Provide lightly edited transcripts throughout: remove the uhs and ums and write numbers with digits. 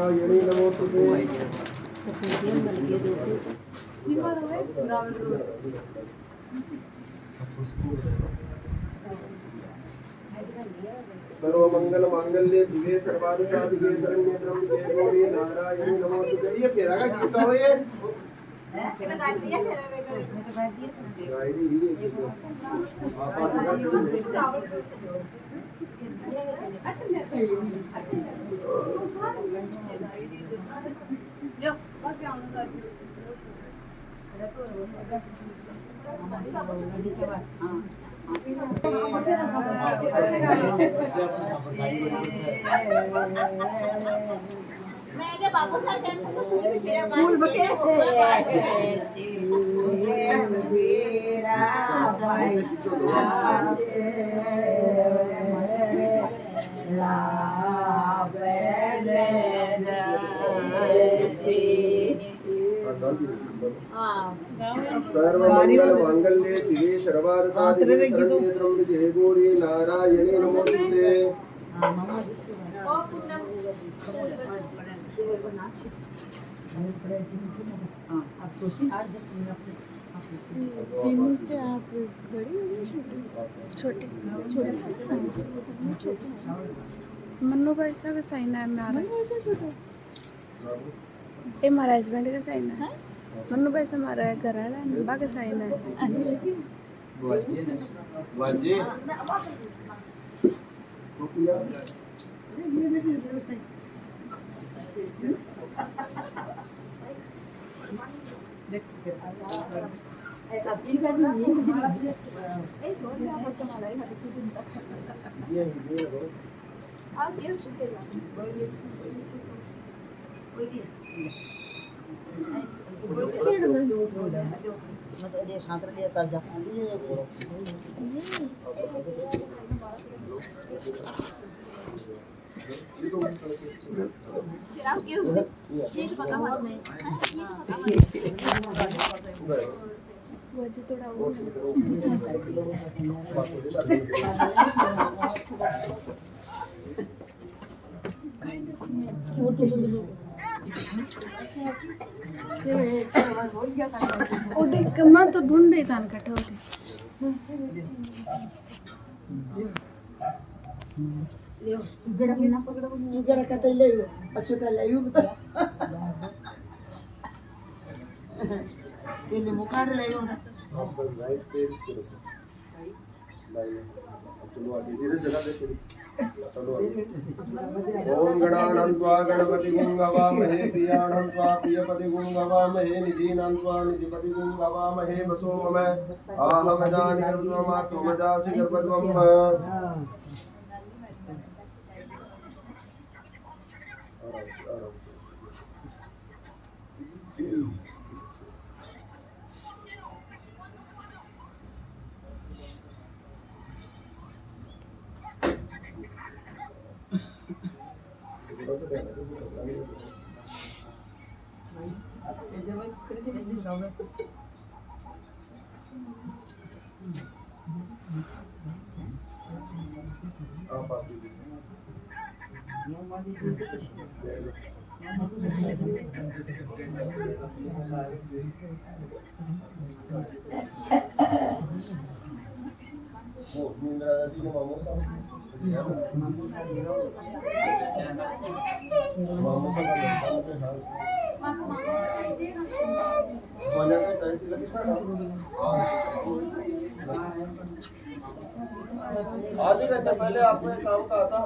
नारायणी नमोस्तुते। सर्वमंगल मांगल्ये शिवे सर्वार्थ साधिके शरण्ये त्र्यंबके गौरी नारायणी नमोस्तुते। ये फेरा का गीत हो ये कितना गा दिया फेरा में तो गा दिया गाइडी ही आप जो बस आउन दा मैं के बाबू साहब टेंपल को फूल बके मेरा भाई ला सर्वमंगल मांगल्ये शिवे सर्वार्थ साधिके शरण्ये त्र्यंबके गौरी नारायणी नमोस्तुते। सीनू से आप बड़ी हो गई छोटी छोटी मन्नू पैसा का साइन है हमारा ये हमारा हस्बैंड का साइन है मन्नू पैसा हमारा घर वाला है बाकी साइन है वजह थोड़ा कमा तो ढूंढ रही था कटे होते जुगड़ा का ले लो अच्छे का ले लो ये मुकाड़ ले लो ना लाइट पेज करो चलो आगे धीरे जगह दे चलो ओम गणानां त्वा गणपति गुंगवामहे प्रियाणां त्वा प्रियपति गुंगवामहे निधीनां त्वा निधिपति गुंगवामहे वसो मम आहम जानि गर्भमात्मजासि गर्भत्वम् आधे घंटे पहले आपको एक काम कहा था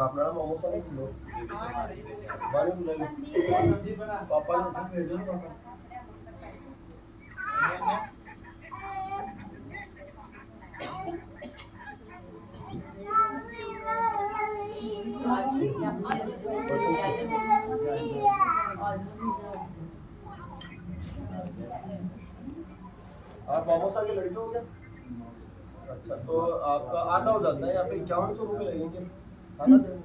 आपने मोमो का नहीं लो पापा ने आप मोमोसा के लड़के हो क्या? अच्छा, तो आपका आधा हो जाता है, यहाँ पे 5100 रुपये लगेंगे आधा देंगे।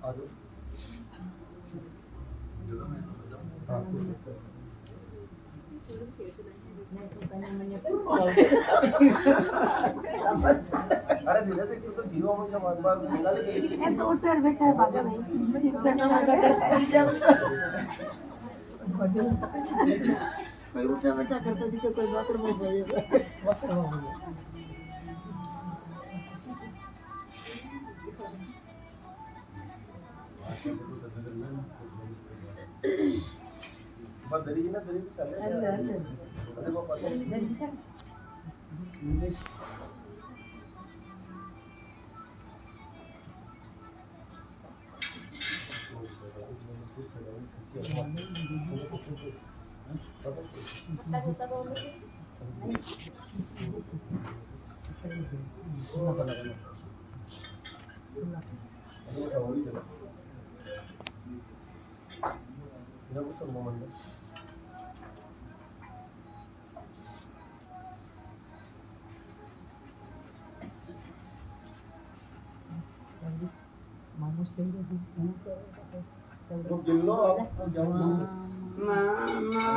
आ जाओ। हाँ। अरे धीरे धीरे तो जीवा मुझे बात निकाले ये तो उठकर बैठा है भागा भाई कोई उठा बैठा करता थी कोई बात में बोलेगा बस दरी ना दरी तो चले अरे वो पता तो गिन लो आप मामा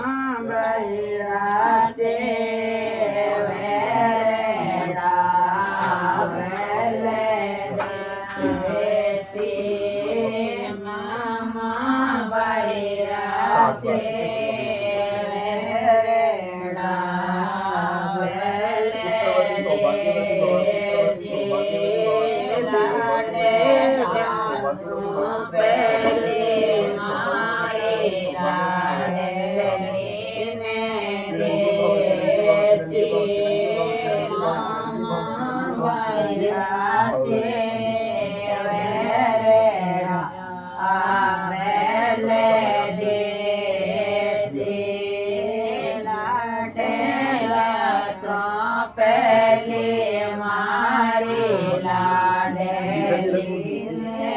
बहिरा से वेरेड़ा वेले देसी मामा बहिरा से वेरेड़ा वेले देसी लाडे पहली माई लाडली ने देसी मामा बहिरा से वेरेड़ा आबेले देसी लाडला सो पहली मारी लाडली ने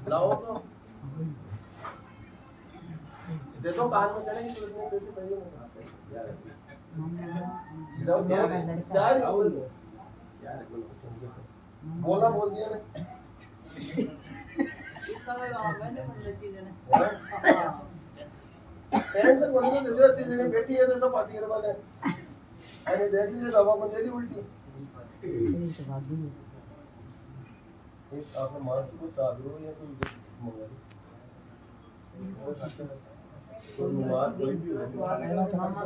लाओ तो देखो कान में चढ़ेंगे तो उसमें पैसे चाहिए बोला बोल दिया ने टेंशन बंद दे दो तीन दिन बैठी है तो पार्टी करवा ले अरे देख लीजिए दवा को दे दी उल्टी एक आपने मार को चादरों या कोई मंगा ली तो मार कोई भी हो हां देख सकते हो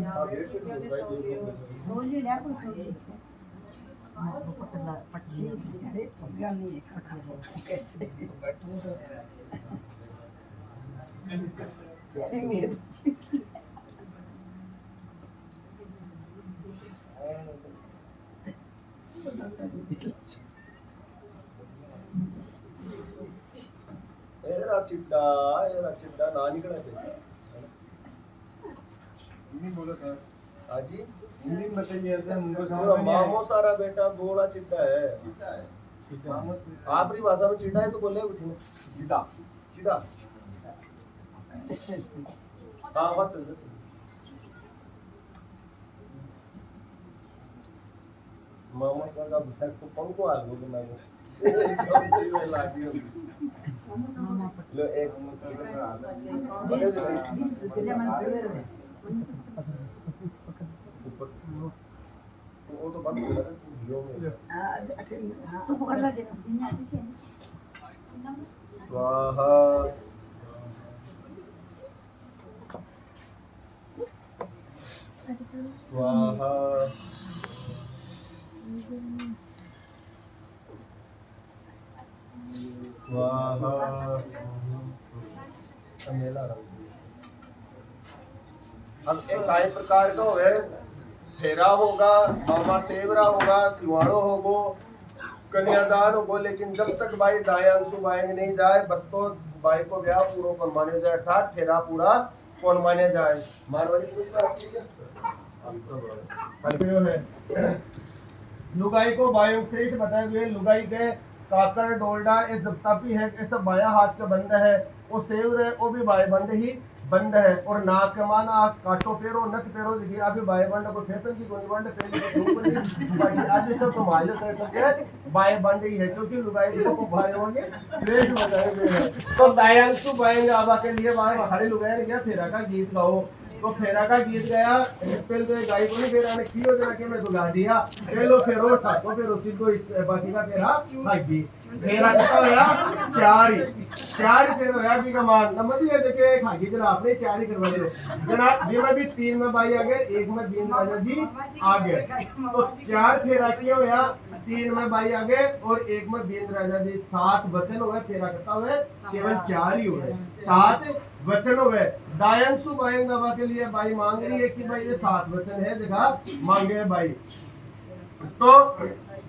हां देख सकते हो भाई देखो बोलिए ना कुछ पटला पटसी अरे पगल नहीं है खा कैसे अरे मेरे एरा चिट्टा नानी कड़ा थे हिंदी बोलो सर हाजी हिंदी में बताइए ऐसे हमको समझ पूरा में नहीं मामो सारा बेटा बोला चिट्टा है आया आपरी भाषा में चिट्टा है तो बोले उठी सीधा चिट्टा हाँ बात है मामा सारा बेटा को पंखो आ गयो बना लो एकदम सही में लागी लो एक बोले वो तो बंद हो रहा है वीडियो में तो पकड़ ला दे स्वाहा स्वाहा स्वाहा मेला अब एक काय प्रकार का होवे फेरा होगा, मामा सेवरा होगा, सिवाड़ो होगो, कन्यादान होगो, लेकिन जब तक भाई दायांशु बाएंगे नहीं जाए बत्तो भाई को ब्याह पूरा कौन माने जाए, अर्थात फेरा पूरा कौन माने जाए। मारवाड़ी की बात है। लुगाई को बायो श्रेष्ठ बताए हुए लुगाई के काकर डोल्डा इस तपी है इस बाया हाथ का बंद है, वो सेवर है वो भी बाय बंद ही बंद है, और नाक के माना काटो पेरो नथ पेरो देखिए अभी बाय बंद को फैशन की कोई बंद पहले तो धूप नहीं बाकी आज सब संभाल कर सकते बाय बंद ही है, क्योंकि लुगाई को भाई होंगे श्रेष्ठ बताए हुए हैं। तो दायांशु बाएंगे आबा के लिए वहां हरे लुगाई ने क्या फेरा का गीत गाओ, तो फेरा का गीत गया पहले तो गाय को नहीं फेरा ने कियो जना के मैं दुगा दिया पहलो फेरो सातो फेरो सीधो बाकी का फेरा भागी फेरा कितना होया चार फेरो होया की का मान नंबर ये देखे खागी जना आपने चार ही करवा दो जना ये में भी 3 में भाई आ गए 1 में बीन राजा जी आ गए, तो 4 फेरा किया होया 3 में भाई आ गए और 1 में बीन राजा जी 7 वचन हुए, फेरा कितना हुए केवल 4 ही हुए, 7 वचन हुए। दायांशु बाएंगा के लिए भाई मांग रही है कि भाई ये 7 वचन है देखा मांगे भाई, तो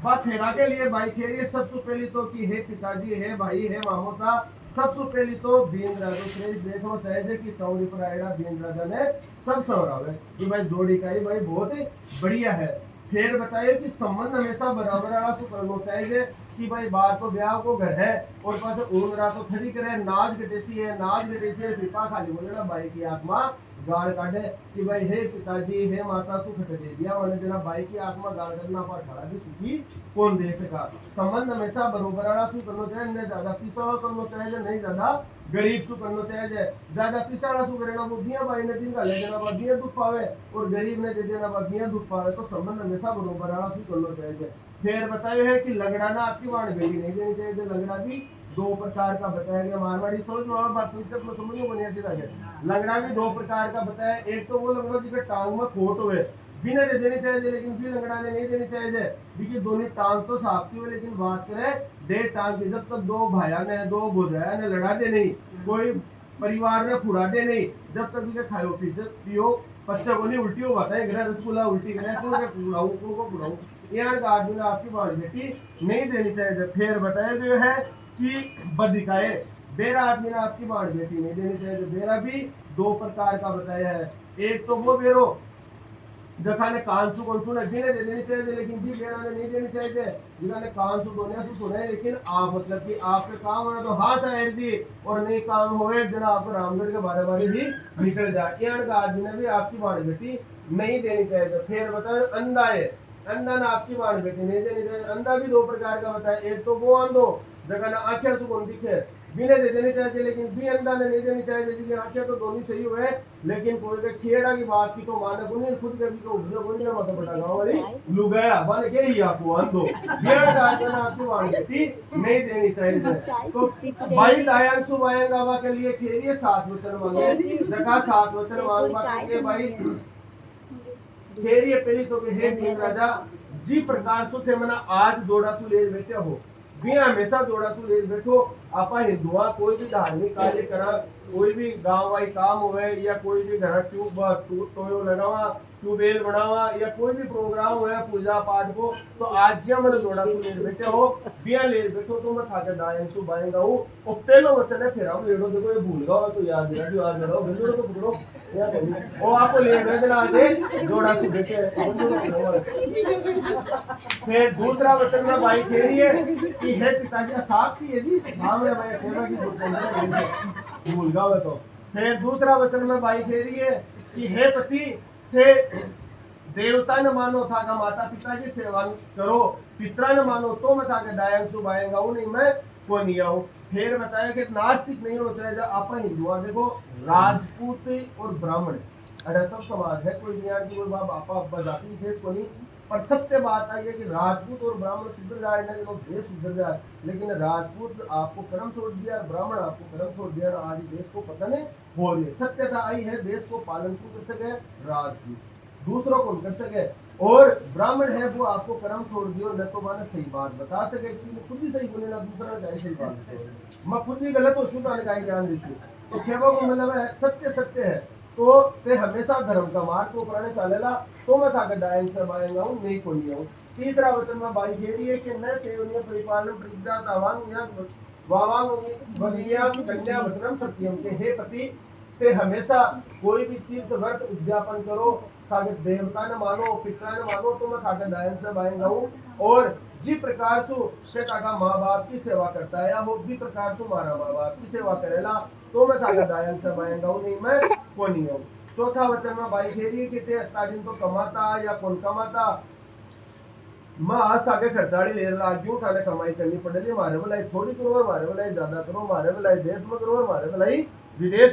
बात फेरा के लिए भाई खेलिए सबसे पहली तो कि हे पिताजी है भाई है मामोसा, सबसे पहली तो बीन राजा से देखना चाहिए कि चौड़ी पर आएगा बीन राजा ने सब सवरावे कि भाई जोड़ी का ही भाई बहुत ही बढ़िया है। फिर बताइए कि संबंध हमेशा बराबर वाला से करना चाहिए कि भाई बार तो ब्याह को घर है और पास ऊन रात तो खड़ी करे नाच गटेसी है नाच गटेसी है पिपा खाली बोले ना भाई की आत्मा गाड़ काटे कि भाई हे पिताजी हे माता तू खट दे दिया मैंने जना भाई की आत्मा गाड़ करना पर खड़ा भी सुखी कौन दे सका। संबंध हमेशा बरोबर वाला से करना चाहिए, न ज्यादा पिसा वाला करना चाहिए नहीं ज्यादा गरीब से करना चाहिए, ज्यादा पिसा वाला से करना बुद्धियां भाई ने दिन का ले देना बुद्धियां दुख पावे और गरीब ने दे देना बुद्धियां दुख पावे, तो संबंध हमेशा बरोबर वाला से करना चाहिए। फिर बताया है कि लगड़ाना आपकी वाण बेली नहीं देनी चाहिए, लगड़ा भी 2 प्रकार का बताया गया, मारवाड़ी सोच में बात संस्कृत में समझ में बनिया सीधा है। लगड़ा भी 2 प्रकार का बताया, एक तो वो लगड़ा जिसके टांग में खोट हुए बिना दे देनी चाहिए, लेकिन फिर लगड़ा ने नहीं देनी चाहिए क्योंकि दोनों टांग तो साफती हुए, लेकिन बात करें 1.5 टांग की जब तक 2 भाया ने 2 बुझाया ने लड़ा दे नहीं, कोई परिवार ने फुड़ा दे नहीं, जब तक इनके खाओ पियो बच्चा को नहीं उल्टी हो बताए घर रसगुल्ला उल्टी करे को फुड़ाऊं यार का आदमी ने आपकी बात बेटी नहीं देनी चाहिए। फिर बताया जो है कि बदिकाए बेरा आदमी ने आपकी बात बेटी नहीं देनी चाहिए, बेरा भी 2 प्रकार का बताया है, एक तो वो बेरो जखा ने कांसु कंसु ने बिने दे देनी चाहिए, लेकिन भी बेरा ने नहीं देनी चाहिए जिन्होंने ने कांसु दोनिया से सुने, लेकिन आप मतलब कि आपके काम होना तो हाँ साहेब जी और नहीं काम होए जना आप रामगढ़ के बारे बारे भी निकल जाए, यार का आदमी ने भी आपकी बात बेटी नहीं देनी चाहिए। फिर बताए अंधा है, अंधा ने आपकी बात बेटी नहीं देनी चाहिए, अंधा भी 2 प्रकार का बताया, एक तो वो अंधो जगह ना आंखें से कौन दिखे बिने दे देनी चाहिए, लेकिन भी अंधा ने नहीं देनी चाहिए जिसकी आंखें तो दोनों सही हुए, लेकिन कोई के खेड़ा की बात की तो माने को नहीं खुद कभी को उसे कोई ना मत बता गांव वाली लुगाया बन के ही आपको अंधो ये राज ने आपकी बात बेटी नहीं देनी चाहिए। तो भाई दायांशु बाएंगा के लिए खेलिए 7 वचन मांगे जगह 7 वचन मांगे भाई खेलिए पहली तो हे नीम राजा जी प्रकार सु थे मना आज जोड़ा सु ले बैठे हो भी हमेशा जोड़ा सु ले बैठो आपा हिंदुआ कोई भी धार्मिक कार्य करा कोई भी गांव वाई काम हुए या कोई भी घर ट्यूब लगावा ट्यूबवेल बनावा या कोई भी प्रोग्राम हुआ पूजा पाठ को, तो आज जब मैंने जोड़ा सु ले बैठे हो बिया ले बैठो तो मैं खाके दायांशु बाएंगा हूँ और पहलो वचन है फिर हम लेडो देखो ये भूल गया तो याद दिला जो आज लगाओ बिल्कुल तो पकड़ो वो आपको ले गए जना आज जोड़ा सु बैठे फिर दूसरा वचन में भाई कह रही है कि हे पिताजी साक्षी है जी सामने भाई सेवा की भूल गया तो। फिर दूसरा वचन में भाई कह रही है कि हे पति थे देवता न मानो था का माता पिता की सेवा करो, पितरा न मानो तो मैं था के दायांशु बाएंगा हूँ नहीं मैं को नहीं आऊँ। फिर बताया कि नास्तिक नहीं होना चाहिए, आप हिंदुआ देखो राजपूत और ब्राह्मण अरे सब समाज है, कोई दुनिया की कोई बाप आपा जाति विशेष को नहीं, पर सत्य बात आई है कि राजपूत और ब्राह्मण सुधर जाए ना लोग देश सुधर जाए, लेकिन राजपूत आपको कर्म छोड़ दिया ब्राह्मण आपको कर्म छोड़ दिया, आज देश को पता नहीं हो रही है। सत्यता आई है देश को पालन कर सके राजपूत, दूसरों को कर सके, और ब्राह्मण है वो आपको कर्म छोड़ दियो न तो माने सही बात बता सके कि मैं खुद ही सही बोले ना दूसरा जाए सही बात मैं खुद ही गलत हो शुद्ध आने का ज्ञान देती तो खेबा को मतलब है सत्य सत्य है तो ते हमेशा धर्म का मार्ग को पुराने चलेला तो मैं था डायन से बाएंगा हूँ नहीं को नहीं हूँ। तीसरा वचन में बाई कह रही है कि न सेवनीय परिपालन प्रज्ञा तावांग या वावांग वगिया कन्या वचनम सत्यम के हे पति ते हमेशा कोई भी तीर्थ व्रत उद्यापन करो, ताकि देवता ने मानो पिता ने मानो तो मैं ताकि डायन से बाएंगा हूँ। और जिस प्रकार से उसके ताका माँ बाप की सेवा करता है या वो भी प्रकार से मारा माँ बाप की सेवा करेला तो मैं ताकि डायन से बाएंगा हूँ नहीं मैं को नहीं हूँ। चौथा वचन में बाई कह रही है कि ते दिन तो कमाता या कौन कमाता मैं आज ताके खर्चाड़ी ले रहा क्यों थाने कमाई करनी पड़ेगी, मारे भलाई थोड़ी करो और मारे भलाई ज्यादा करो, मारे भलाई देश में करो और मारे भलाई विदेश